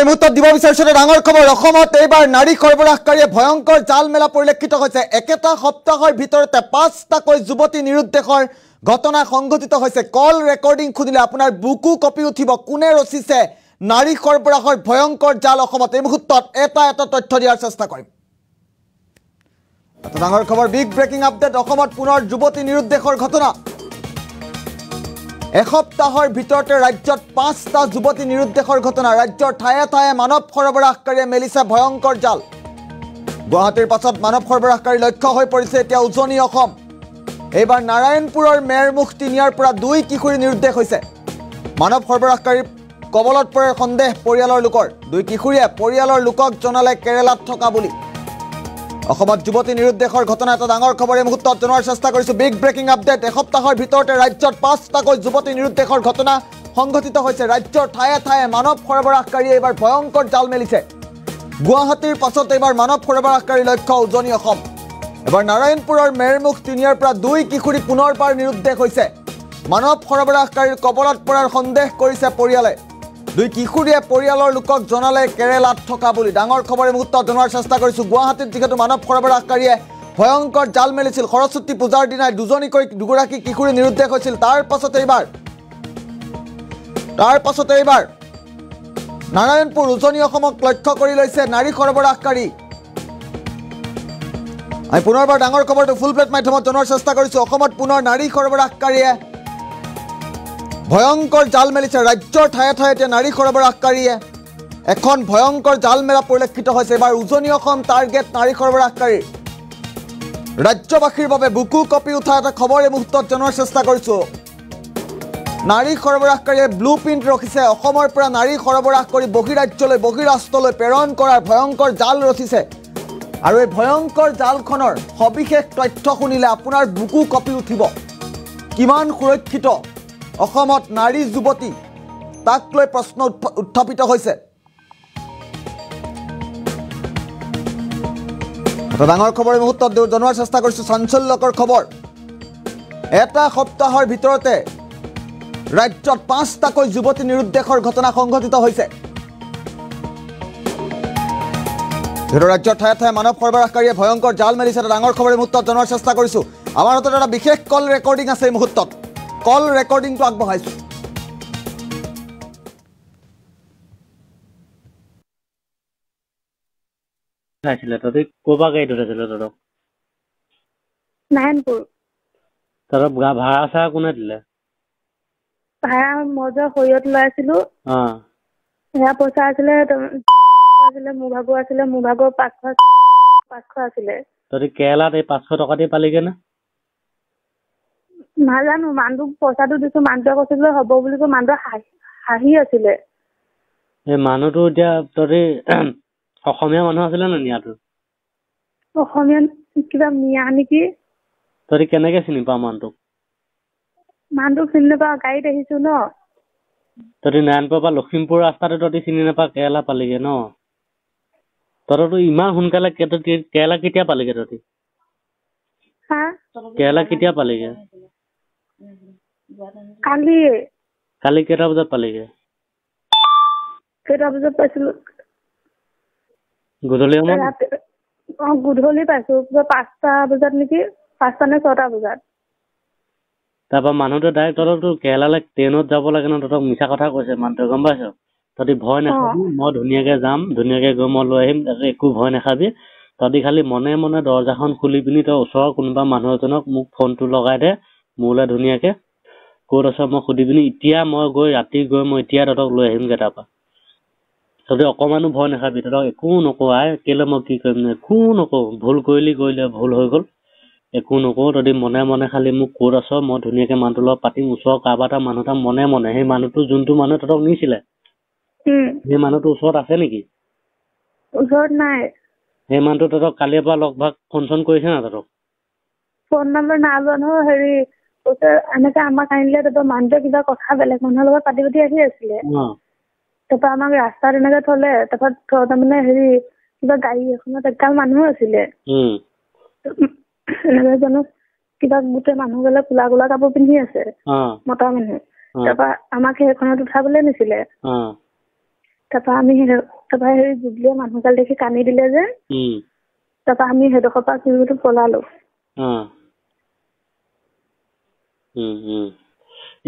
এই মুহূৰ্তত দিব বিচাৰিছো ডাঙৰ খবৰ অসমত এইবাৰ নাৰী সৰবৰাহকাৰীয়ে ভয়ংকৰ জাল মেলা পৰিলক্ষিত হৈছে একেটা সপ্তাহৰ ভিতৰতে 5টাকৈ যুৱতী নিৰুদ্দেশৰ ঘটনা সংঘটিত হৈছে কল ৰেকৰ্ডিং খুদিলে আপোনাৰ বুকু কপি উঠিব কোনে ৰচিছে নাৰী সৰবৰাহৰ ভয়ংকৰ জাল অসমত এই মুহূৰ্তত এটা তথ্য দিয়াৰ চেষ্টা কৰিম ডাঙৰ খবৰ বিগ ব্ৰেকিং আপডেট অসমত পুনৰ যুৱতী নিৰুদ্দেশৰ ঘটনা এসপ্তাহৰ ভিতৰতে ৰাজ্যত 5টা যুৱতী নিৰুদ্দেশৰ ঘটনা ৰাজ্যৰ ঠায়ে ঠায়ে মানৱ সৰবৰাহকাৰীয়ে মেলিছে ভয়ংকৰ জাল গুৱাহাটীৰ পাছত মানৱ সৰবৰাহকাৰী লক্ষ্য হৈ পৰিছে এতিয়া উজনি অসম এইবাৰ নাৰায়ণপুৰৰ মেৰমুখ তিনিয়াৰ পৰা 2 কিশোৰী নিৰুদ্দেশ হৈছে মানৱ সৰবৰাহকাৰীৰ কবলত পৰাৰ সন্দেহ পৰিয়ালৰ লোকৰ 2 কিশোৰীয়ে পৰিয়ালৰ লোকক জনালে কেৰেলাত থকা বুলি অসমত যুৱতী নিৰুদ্দেশৰ ঘটনা এটা ডাঙৰ খবৰ এই মুহূৰ্তত জনোৱাৰ চেষ্টা কৰিছো বিগ ব্ৰেকিং আপডেট এসপ্তাহৰ ভিতৰতে ৰাজ্যত 5টাকৈ যুৱতী নিৰুদ্দেশৰ ঘটনা সংঘটিত হৈছে ৰাজ্যৰ ঠায়ে ঠায়ে মানৱ সৰবৰাহকাৰীয়ে এইবাৰ ভয়ংকৰ জাল মেলিছে গুৱাহাটীৰ পাছত এইবাৰ মানৱ সৰবৰাহকাৰী লক্ষ্য উজনি অসম এবাৰ নাৰায়ণপুৰৰ মেৰমুখ তিনিয়াৰ পৰা 2 কিশোৰী পুনৰবাৰ নিৰুদ্দেশ হৈছে মানৱ সৰবৰাহকাৰীৰ কবলত পৰাৰ সন্দেহ কৰিছে পৰিয়ালে 2 কিশোৰীয়ে পৰিয়ালৰ লোকক জনালে কেৰেলাত থকা বুলি ডাঙৰ খবৰ এই মুহূৰ্তত জনোৱাৰ চেষ্টা কৰিছো গুৱাহাটীত যিহেতু মানৱ সৰবৰাহকাৰীয়ে ভয়ংকৰ জাল মেলিছিল সৰস্বতী পূজাৰ দিনাই দুগৰাকী কিশোৰী নিৰুদ্দেশ হৈছিল তাৰ পাছতে এইবাৰ নাৰায়ণপুৰ উজনি অসমক লক্ষ্য কৰি লৈছে নাৰী সৰবৰাহকাৰী আমি পুনৰবাৰ ডাঙৰ খবৰটো ফুল প্লেট মাধ্যমত জনোৱাৰ চেষ্টা কৰিছো অসমত পুনৰ নাৰী সৰবৰাহকাৰীয়ে ভয়ংকৰ জাল মেলিছে ৰাজ্যৰ ঠায়ে ঠায়ে এতিয়া নাৰী সৰবৰাহকাৰীয়ে এখন ভয়ংকৰ জাল মেলা পৰিলক্ষিত হৈছে এবাৰ উজনি অসম টাৰ্গেট নাৰী সৰবৰাহকাৰী ৰাজ্যবাসীৰ বাবে বুকু কপি উঠা এটা খবৰ এই মুহূৰ্তত জনোৱাৰ চেষ্টা কৰিছো নাৰী সৰবৰাহকাৰীয়ে ব্লু প্ৰিণ্ট ৰখিছে অসমৰ পৰা নাৰী সৰবৰাহ কৰি বহিৰাষ্ট্ৰলৈ প্ৰেৰণ কৰাৰ ভয়ংকৰ জাল ৰচিছে আৰু এই ভয়ংকৰ জালখনৰ সবিশেষ তথ্য শুনিলে আপোনাৰ বুকু কপি উঠিব কিমান সুৰক্ষিত অসমত নাৰী যুৱতী তাক লৈ প্ৰশ্ন উত্থাপিত হৈছে এটা ডাঙৰ খবৰ এই মুহূৰ্তত জনোৱাৰ চেষ্টা কৰিছো চাঞ্চল্যকৰ খবৰ এটা সপ্তাহৰ ভিতৰতে ৰাজ্যত 5টাকৈ যুৱতী নিৰুদ্দেশৰ ঘটনা সংঘটিত হৈছে ৰাজ্যৰ ঠায়ে ঠায়ে মানৱ সৰবৰাহকাৰীয়ে ভয়ংকৰ জাল মেলিছে এটা ডাঙৰ খবৰ এই মুহূৰ্তত জনোৱাৰ চেষ্টা কৰিছো আমাৰ হাতত এটা বিশেষ কল ৰেকৰ্ডিং আছে এই মুহূৰ্তত কল ৰেকৰ্ডিংটো আগবঢ়াইছো আছিলে তই কোবা গাড়ীত উঠাইছিলে তহঁতক নাৰায়ণপুৰ তহঁতক ভাড়া চাড়া কোনে দিলে ভাড়া মই যে সৰিয়ত লৈ আছিলো সেয়া পইচা আছিলে মোৰ ভাগৰ আছিলে মোৰ ভাগৰ 500 আছিলে তহঁতি কেৰেলাত এই 500 টকা দি পালিগে নে নাজানো মানুহটোক পইচাটো দিছো মানুহটোৱে কৈছিলে হ'ব বুলি কৈ মানুহটো হাঁহি আছিলে এই মানুহটো এতিয়া তহঁতি অসমীয়া মানুহ আছিলে নে নিয়াটো অসমীয়া কিবা মিয়া নেকি তহঁতি কেনেকে চিনি পাৱ মানুহটোক চিনি নাপাওঁ গাড়ীত আহিছো ন তহঁতি নাৰায়ণপুৰৰ পৰা লখিমপুৰ ৰাস্তাটো তহঁতি চিনি নাপাৱ কেৰেলা পালিগে ন তহঁততো ইমান সোনকালে কেৰেলা কেতিয়া পালিগে তহঁতি কেৰেলা কেতিয়া পালিগে কালি কেইটা বজাত পালিগে পাইছিলো গধূলি সময়ত গধূলি পাইছো 5টা বজাত নেকি 5টা নে 6টা বজাত তাৰপৰা মানুহটো ডাইৰেক্ট তহঁততো কেৰেলালৈ ট্ৰেইনত যাব লাগে ন তহঁতক মিছা কথা কৈছে মানুহটোৱে গম পাইছ তহঁতি ভয় নাখাবি মই ধুনীয়াকে যাম ধুনীয়াকে গৈ মই লৈ আহিম একো ভয় নাখাবি তহঁতি খালি মনে মনে দৰ্জাখন খুলি পিনি তই ওচৰৰ কোনোবা মানুহ এজনক মোক ফোনটো লগাই দে মোলৈ ধুনীয়াকে ক'ত আছ মই সুধি পিনি এতিয়া মই ৰাতি গৈ মই এতিয়া তহঁতক লৈ আহিমগে তাৰপৰা তহঁতি অকণমানো ভয় নাখাবি তহঁতক একো নকওঁ কেলে মই কি কৰিম একো নকওঁ ভুল কৰিলে ভুল হৈ গ'ল একো নকওঁ তহঁতি মনে মনে খালি মোক ক'ত আছ মই ধুনীয়াকে মানুহটোৰ লগত পাতিম ওচৰৰ কাৰোবাৰ এটা মানুহ এটা মনে সেই মানুহটো যোনটো মানুহ তহঁতক নিছিলে সেই মানুহটো ওচৰত আছে নেকি ওচৰত নাই সেই মানুহটো তহঁতক কালিৰ পৰা লগ ভাগ ফোন চোন কৰিছে না তহঁতক ফোন নম্বৰ নাজানো হেৰি এনেকে আমাক আনিলে তাৰপৰা মানুহটোৱে কিবা কথা বেলেগ মানুহৰ লগত পাতি আহি আছিলে তাৰপৰা আমাক ৰাস্তাত এনেকে থলে তাৰপৰা তাৰমানে হেৰি কিবা গাড়ী এখনত এগাল মানুহ আছিলে এনেকে জানো কিবা গোটেই মানুহ গলে কোলা কোলা কাপোৰ পিন্ধি আছে মতা মানুহ তাৰপৰা আমাক সেইখনত উঠাবলৈ নিছিলে তাৰপৰা আমি হেৰি জুবলিয়ে মানুহগাল দেখি কান্দি দিলে যে তাৰপৰা আমি সেইডোখৰ পৰা কিবাটো পলালো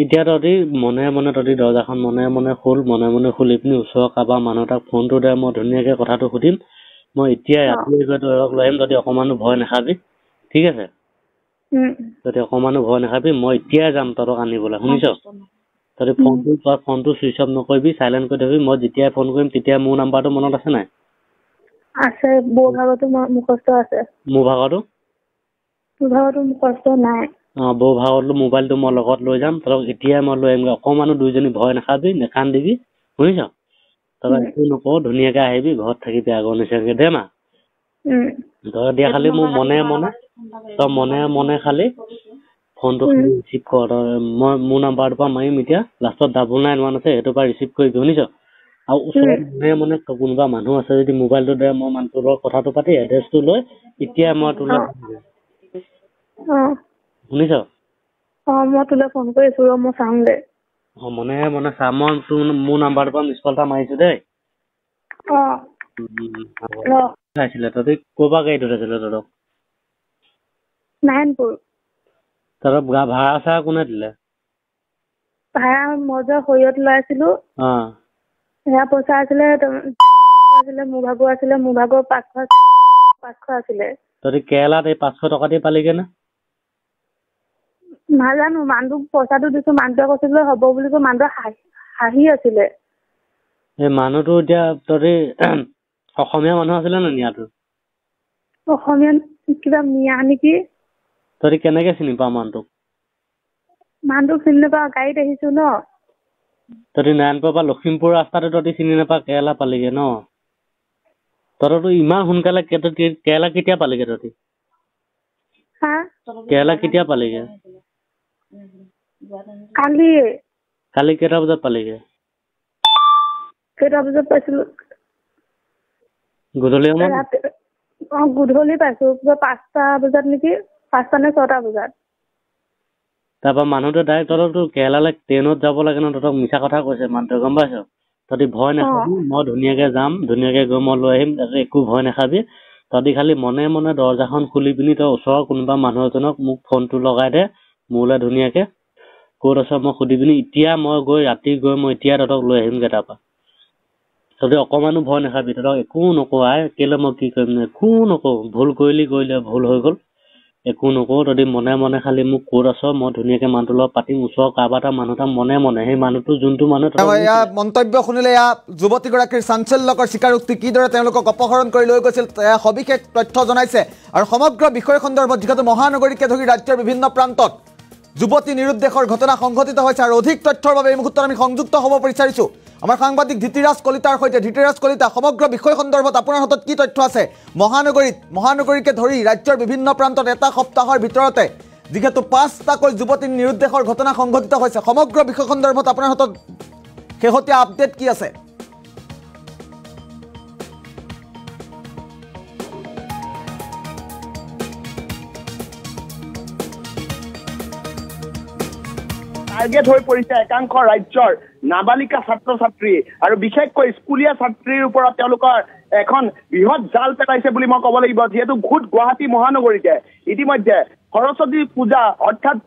এতিয়া তহঁতি মনে মনে তহঁতি দৰ্জাখন মনে মনে খুলি পিনি ওচৰৰ কাৰোবাৰ মানুহ এটাক ফোনটো দে মই ধুনীয়াকে কথাটো সুধিম মই এতিয়া ৰাতি গৈ তহঁতক লৈ আহিম তহঁতি অকণমানো ভয় নাখাবি ঠিক আছে তহঁতি অকণমানো ভয় নাখাবি মই এতিয়াই যাম তহঁতক আনিবলৈ শুনিছ তহঁতি ফোনটো চুইচ অফ নকৰিবি চাইলেণ্ট কৰি থবি মই যেতিয়াই ফোন কৰিম তেতিয়া মোৰ নাম্বাৰটো মনত আছে নাই আছে বৌ ভাগতো মুখস্থ আছে মোৰ ভাগতো মুখস্থ নাই বৌ ভাগতো মোবাইলটো মই লগত লৈ যাম তহঁতক এতিয়াই মই লৈ আহিম অকণমানো দুইজনী ভয় নাখাবি নেকান্দিবি শুনিছ তহঁতক একো নকওঁ ধুনীয়াকে আহিবি ঘৰত থাকিবি আগৰ নিচিনাকে দে মা তই দিয়া খালি মোৰ মনে মনে খালি ফোনটো খালি ৰিচিভ কৰ মই মোৰ নাম্বাৰটোৰ পৰা মাৰিম এতিয়া লাষ্টত 99 আছে সেইটোৰ পৰা ৰিচিভ কৰিবি শুনিছ আৰু ওচৰত মনে কোনোবা মানুহ আছে যদি মোবাইলটো দে মই মানুহটোৰ লগত কথাটো পাতি এড্ৰেছটো লৈ এতিয়া মই তোলৈ শুনিছ মই তোলৈ ফোন কৰিছো মই চাম দে মনে চা মই মোৰ নাম্বাৰটোৰ পৰা মিছ কল এটা মাৰিছো দেই আছিলে তহঁতি ক'ৰ পৰা গাড়ীত উঠাইছিলে তহঁতক নাৰায়ণপুৰ তহঁতক ভাড়া চাড়া কোনে দিলে ভাড়া মই যে সৰিয়ত লৈ আছিলো সেয়া পইচা আছিলে মোৰ ভাগৰ আছিলে মোৰ ভাগৰ 500 আছিলে তহঁতি কেৰেলাত এই 500 টকা দি পালিগে নে নাজানো মানুহটোক পইচাটো দিছো মানুহটোৱে কৈছিলে হ'ব বুলি কৈ মানুহটোৱে হাঁহি আছিলে এই মানুহটো এতিয়া তহঁতি অসমীয়া মানুহ আছিলে নে নিয়াটো অসমীয়া কিবা মিয়া নেকি তহঁতি কেনেকে চিনি পাৱ মানুহটোক চিনি নাপাওঁ গাড়ীত আহিছো ন তহঁতি নাৰায়ণপুৰৰ পৰা লখিমপুৰ ৰাস্তাটো তহঁতি চিনি নাপাৱ কেৰেলা পালিগে ন তহঁততো ইমান সোনকালে কেৰেলা কেতিয়া পালিগে তহঁতি কেৰেলা কেতিয়া পালিগে কালি কেইটা বজাত পালিগে পাইছিলো গধূলি সময়ত গধূলি পাইছো 5টা বজাত নেকি 5টা নে 6টা বজাত তাৰপৰা মানুহটো ডাইৰেক্ট তহঁতকতো কেৰেলালৈ ট্ৰেইনত যাব লাগে ন তহঁতক মিছা কথা কৈছে মানুহটোৱে গম পাইছ তহঁতি ভয় নাখাবি মই ধুনীয়াকে যাম ধুনীয়াকে গৈ মই লৈ আহিম একো ভয় নাখাবি তহঁতি খালি মনে মনে দৰ্জাখন খুলি পিনি তই ওচৰৰ কোনোবা মানুহ এজনক মোক ফোনটো লগাই দে মোলৈ ধুনীয়াকে ক'ত আছ মই সুধি পিনি এতিয়া মই ৰাতি গৈ মই এতিয়া তহঁতক লৈ আহিমগে তাৰপৰা তহঁতি অকণমানো ভয় নাখাবি তহঁতক একো নকওঁ কেলে মই কি কৰিম একো নকওঁ ভুল কৰিলে ভুল হৈ গ'ল একো নকওঁ তহঁতি মনে মনে খালি মোক ক'ত আছ মই ধুনীয়াকে মানুহটোৰ লগত পাতিম ওচৰৰ কাৰোবাৰ এটা মানুহ এটা মনে সেই মানুহটো যোনটো মানুহ মন্তব্য শুনিলে যুৱতীগৰাকীৰ চাঞ্চল্যকৰ স্বীকাৰোক্তি কিদৰে তেওঁলোকক অপহৰণ কৰি লৈ গৈছিল সবিশেষ তথ্য জনাইছে আৰু সমগ্ৰ বিষয় সন্দৰ্ভত যিহেতু মহানগৰীকে ধৰি ৰাজ্যৰ বিভিন্ন প্ৰান্তত যুৱতী নিৰুদ্দেশৰ ঘটনা সংঘটিত হৈছে আৰু অধিক তথ্যৰ বাবে এই মুহূৰ্তত আমি সংযুক্ত হ'ব বিচাৰিছো আমাৰ সাংবাদিক ধৃতিৰাজ কলিতাৰ সৈতে ধৃতিৰাজ কলিতা সমগ্ৰ বিষয় সন্দৰ্ভত আপোনাৰ হাতত কি তথ্য আছে মহানগৰীকে ধৰি ৰাজ্যৰ বিভিন্ন প্ৰান্তত এটা সপ্তাহৰ ভিতৰতে যিহেতু 5টাকৈ যুৱতী নিৰুদ্দেশৰ ঘটনা সংঘটিত হৈছে সমগ্ৰ বিষয় সন্দৰ্ভত আপোনাৰ হাতত শেহতীয়া আপডেট কি আছে টাৰ্গেট হৈ পৰিছে একাংশ ৰাজ্যৰ নাবালিকা ছাত্ৰ ছাত্ৰী আৰু বিশেষকৈ স্কুলীয়া ছাত্ৰীৰ ওপৰত তেওঁলোকৰ এখন বৃহৎ জাল পেলাইছে বুলি মই ক'ব লাগিব যিহেতু গুৱাহাটী মহানগৰীতে ইতিমধ্যে সৰস্বতী পূজা অৰ্থাৎ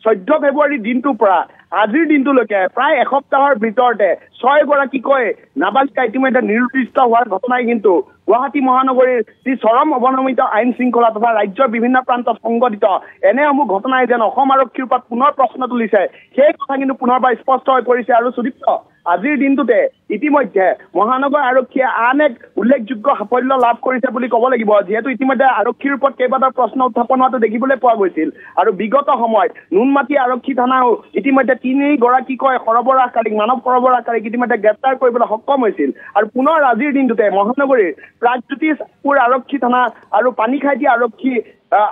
14 ফেব্ৰুৱাৰী দিনটোৰ পৰা আজিৰ দিনটোলৈকে প্ৰায় এসপ্তাহৰ ভিতৰতে 6 গৰাকীকৈ নাবালিকা ইতিমধ্যে নিৰুদ্দিষ্ট হোৱাৰ ঘটনাই কিন্তু গুৱাহাটী মহানগৰীৰ যি চৰম অৱনমিত আইন শৃংখলা তথা ৰাজ্যৰ বিভিন্ন প্ৰান্তত সংঘটিত এনেসমূহ ঘটনাই যেন অসম আৰক্ষীৰ ওপৰত পুনৰ প্ৰশ্ন তুলিছে সেই কথা কিন্তু পুনৰবাৰ স্পষ্ট হৈ পৰিছে আৰু সুদীপ্ত আজিৰ দিনটোতে ইতিমধ্যে মহানগৰ আৰক্ষীয়ে আন এক উল্লেখযোগ্য সাফল্য লাভ কৰিছে বুলি ক'ব লাগিব যিহেতু ইতিমধ্যে আৰক্ষীৰ ওপৰত কেইবাটাও প্ৰশ্ন উত্থাপন হোৱাটো দেখিবলৈ পোৱা গৈছিল আৰু বিগত সময়ত নুনমাটি আৰক্ষী থানাও ইতিমধ্যে 3 গৰাকীকৈ সৰবৰাহকাৰীক মানৱ সৰবৰাহকাৰীক ইতিমধ্যে গ্ৰেপ্তাৰ কৰিবলৈ সক্ষম হৈছিল আৰু পুনৰ আজিৰ দিনটোতে মহানগৰীৰ প্ৰাগজ্যোতিষপুৰ আৰক্ষী থানা আৰু পানীখাইটি আৰক্ষী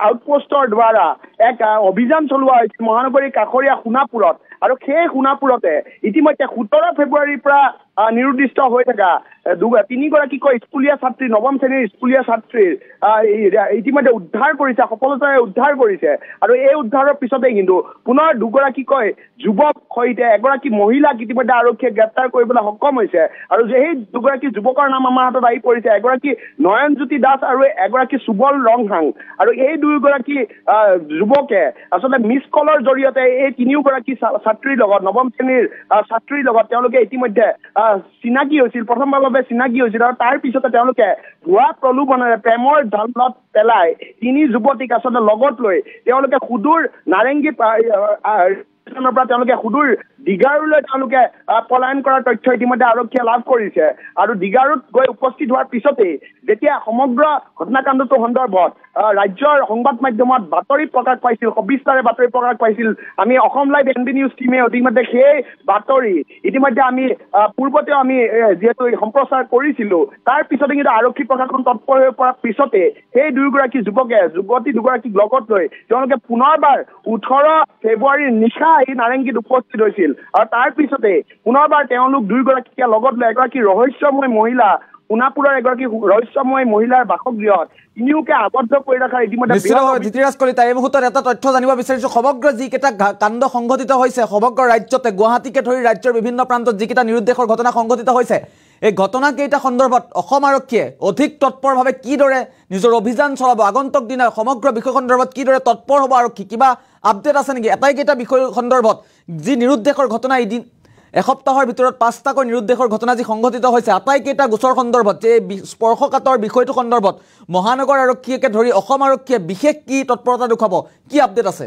আউটপোষ্টৰ দ্বাৰা এক অভিযান চলোৱা হৈছিল মহানগৰীৰ কাষৰীয়া সোণাপুৰত আৰু সেই সোণাপুৰতে ইতিমধ্যে 17 ফেব্ৰুৱাৰীৰ পৰা নিৰুদ্দিষ্ট হৈ থকা তিনিগৰাকীকৈ স্কুলীয়া ছাত্ৰী নৱম শ্ৰেণীৰ স্কুলীয়া ছাত্ৰীৰ ইতিমধ্যে উদ্ধাৰ কৰিছে, সফলতাৰে উদ্ধাৰ কৰিছে। আৰু এই উদ্ধাৰৰ পিছতে কিন্তু পুনৰ দুগৰাকীকৈ যুৱক সৈতে এগৰাকী মহিলাক ইতিমধ্যে আৰক্ষীয়ে গ্ৰেপ্তাৰ কৰিবলৈ সক্ষম হৈছে। আৰু সেই দুগৰাকী যুৱকৰ নাম আমাৰ হাতত আহি পৰিছে, এগৰাকী নয়নজ্যোতি দাস আৰু এগৰাকী সুবল ৰংহাং। আৰু এই দুয়োগৰাকী যুৱকে আচলতে মিছ কলৰ জৰিয়তে এই তিনিওগৰাকী ছাত্ৰীৰ লগত নৱম শ্ৰেণীৰ ছাত্ৰীৰ লগত তেওঁলোকে ইতিমধ্যে চিনাকি হৈছিল, প্ৰথমবাৰৰ বাবে চিনাকি হৈছিল। আৰু তাৰ পিছতে তেওঁলোকে ভুৱা প্ৰলোভনেৰে প্ৰেমৰ জালত পেলাই তিনি যুৱতীক আচলতে লগত লৈ তেওঁলোকে সুদূৰ নাৰেংগী পৰা তেওঁলোকে সুদূৰ ডিগাৰুলৈ তেওঁলোকে পলায়ন কৰাৰ তথ্য ইতিমধ্যে আৰক্ষীয়ে লাভ কৰিছে। আৰু ডিগাৰুত গৈ উপস্থিত হোৱাৰ পিছতেই যেতিয়া সমগ্ৰ ঘটনাকাণ্ডটোৰ সন্দৰ্ভত ৰাজ্যৰ সংবাদ মাধ্যমত বাতৰি প্ৰকাশ পাইছিল, সবিস্তাৰে বাতৰি প্ৰকাশ পাইছিল, আমি অসম লাইভ এনডি নিউজ টিমে ইতিমধ্যে সেই বাতৰি ইতিমধ্যে আমি পূৰ্বতেও আমি যিহেতু সম্প্ৰচাৰ কৰিছিলো, তাৰ পিছতে কিন্তু আৰক্ষী প্ৰশাসন তৎপৰ হৈ পৰাৰ পিছতে সেই দুয়োগৰাকী যুৱতী দুগৰাকীক লগত লৈ তেওঁলোকে পুনৰবাৰ 18 ফেব্ৰুৱাৰীৰ নিশা এই নাৰেংগীত উপস্থিত হৈছিল। আৰু তাৰ পিছতে পুনৰবাৰ তেওঁলোক দুয়োগৰাকীকে লগত লৈ এগৰাকী ৰহস্যময় মহিলা, সোণাপুৰৰ এগৰাকী ৰহস্যময় মহিলাৰ বাসগৃহত তিনিওকে আবদ্ধ কৰি ৰখাৰ ইতিমধ্যে জিতিৰাজ কলিতা এই মুহূৰ্তত এটা তথ্য জানিব বিচাৰিছো, সমগ্ৰ যিকেইটা কাণ্ড সংঘটিত হৈছে সমগ্ৰ ৰাজ্যতে, গুৱাহাটীকে ধৰি ৰাজ্যৰ বিভিন্ন প্ৰান্তত যিকেইটা নিৰুদ্দেশৰ ঘটনা সংঘটিত হৈছে, এই ঘটনাকেইটা সন্দৰ্ভত অসম আৰক্ষীয়ে অধিক তৎপৰভাৱে কিদৰে নিজৰ অভিযান চলাব, আগন্তুক দিনৰ সমগ্ৰ বিষয় সন্দৰ্ভত কিদৰে তৎপৰ হ'ব আৰক্ষী, কিবা আপডেট আছে নেকি? এটাইকেইটা বিষয় সন্দৰ্ভত যি নিৰুদ্দেশৰ ঘটনা এদিন এসপ্তাহৰ ভিতৰত 5টাকৈ নিৰুদ্দেশৰ ঘটনা যি সংঘটিত হৈছে, আটাইকেইটা গোচৰ সন্দৰ্ভত যে স্পৰ্শকাতৰ বিষয়টো সন্দৰ্ভত মহানগৰ আৰক্ষীকে ধৰি অসম আৰক্ষীয়ে বিশেষ কি তৎপৰতা দেখুৱাব, কি আপডেট আছে?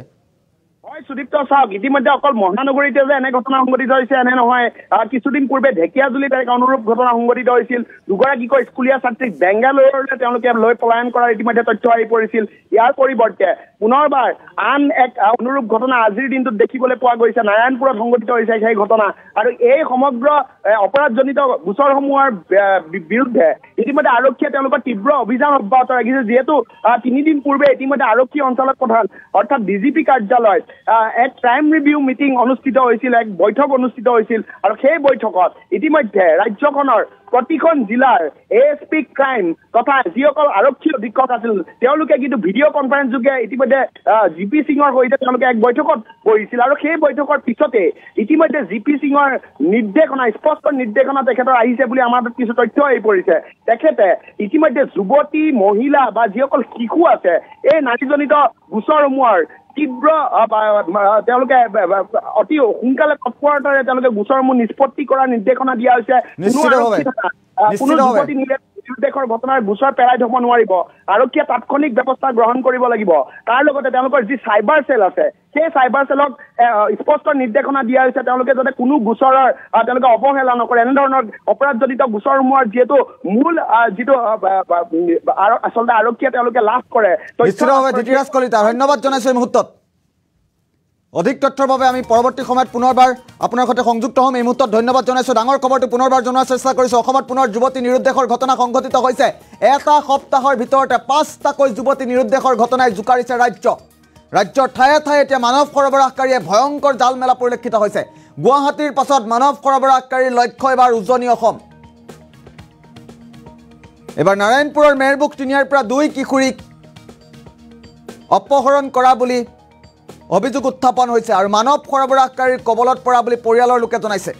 হয় সুদীপ্ত, চাওক ইতিমধ্যে অকল মহানগৰীতে যে এনে ঘটনা সংঘটিত হৈছে এনে নহয়। কিছুদিন পূৰ্বে ঢেকীয়াজুলিত এক অনুৰূপ ঘটনা সংঘটিত হৈছিল। দুগৰাকীকৈ স্কুলীয়া ছাত্ৰীক বেংগালুৰুলৈ তেওঁলোকে লৈ পলায়ন কৰাৰ ইতিমধ্যে তথ্য আহি পৰিছিল। ইয়াৰ পৰিৱৰ্তে পুনৰবাৰ আন এক অনুৰূপ ঘটনা আজিৰ দিনটোত দেখিবলৈ পোৱা গৈছে, নাৰায়ণপুৰত সংঘটিত হৈছে সেই ঘটনা। আৰু এই সমগ্ৰ অপৰাধজনিত গোচৰসমূহৰ বিৰুদ্ধে ইতিমধ্যে আৰক্ষীয়ে তেওঁলোকৰ তীব্ৰ অভিযান অব্যাহত ৰাখিছে। যিহেতু 3 দিন পূৰ্বে ইতিমধ্যে আৰক্ষী সঞ্চালক প্ৰধান অৰ্থাৎ ডিজিপি কাৰ্যালয়ত এক ক্ৰাইম ৰিভিউ মিটিং অনুষ্ঠিত হৈছিল, এক বৈঠক অনুষ্ঠিত হৈছিল। আৰু সেই বৈঠকত ইতিমধ্যে ৰাজ্যখনৰ প্ৰতিখন জিলাৰ ASP ক্ৰাইম তথা যিসকল আৰক্ষী অধীক্ষক আছিল তেওঁলোকে কিন্তু ভিডিঅ' কনফাৰেন্স যোগে ইতিমধ্যে GP সিঙৰ সৈতে তেওঁলোকে এক বৈঠকত বহিছিল। আৰু সেই বৈঠকৰ পিছতে ইতিমধ্যে GP সিঙৰ নিৰ্দেশনা, স্পষ্ট নিৰ্দেশনা তেখেতৰ আহিছে বুলি আমাৰ কিছু তথ্য আহি পৰিছে। তেখেতে ইতিমধ্যে যুৱতী, মহিলা বা যিসকল শিশু আছে এই নাৰীজনিত গোচৰসমূহৰ তীব্ৰ তেওঁলোকে অতি সোনকালে তৎপৰতাৰে তেওঁলোকে গোচৰসমূহ নিষ্পত্তি কৰাৰ নিৰ্দেশনা দিয়া হৈছে। কোনো যুৱতী নিৰুদ্দেশৰ ঘটনাৰ গোচৰ পেলাই থব নোৱাৰিব, আৰক্ষীয়ে তাৎক্ষণিক ব্যৱস্থা গ্ৰহণ কৰিব লাগিব। তাৰ লগতে তেওঁলোকৰ যি চাইবাৰ চেল আছে সেই চাইবাৰ চেলক স্পষ্ট নিৰ্দেশনা দিয়া হৈছে তেওঁলোকে যাতে কোনো গোচৰৰ তেওঁলোকে অৱহেলা নকৰে। এনেধৰণৰ অপৰাধজনিত গোচৰসমূহৰ যিহেতু মূল যিটো আচলতে আৰক্ষীয়ে তেওঁলোকে লাভ কৰে। জিতিৰাজ কলিতা ধন্যবাদ জনাইছো এই মুহূৰ্তত। অধিক তথ্যৰ বাবে আমি পৰৱৰ্তী সময়ত পুনৰবাৰ আপোনাৰ সৈতে সংযুক্ত হ'ম। এই মুহূৰ্তত ধন্যবাদ জনাইছো। ডাঙৰ খবৰটো পুনৰবাৰ জনোৱাৰ চেষ্টা কৰিছোঁ। অসমত পুনৰ যুৱতী নিৰুদ্দেশৰ ঘটনা সংঘটিত হৈছে। এটা সপ্তাহৰ ভিতৰতে 5টাকৈ যুৱতী নিৰুদ্দেশৰ ঘটনাই জোকাৰিছে ৰাজ্যৰ ঠায়ে ঠায়ে এতিয়া মানৱ সৰবৰাহকাৰীয়ে ভয়ংকৰ জাল মেলা পৰিলক্ষিত হৈছে। গুৱাহাটীৰ পাছত মানৱ সৰবৰাহকাৰীৰ লক্ষ্য এবাৰ উজনি অসম। এবাৰ নাৰায়ণপুৰৰ মেৰবুক তিনিয়াৰ পৰা 2 কিশোৰীক অপহৰণ কৰা বুলি অভিযোগ উত্থাপন হৈছে আৰু মানৱ সৰবৰাহকাৰীৰ কবলত পৰা বুলি পৰিয়ালৰ লোকে জনাইছে।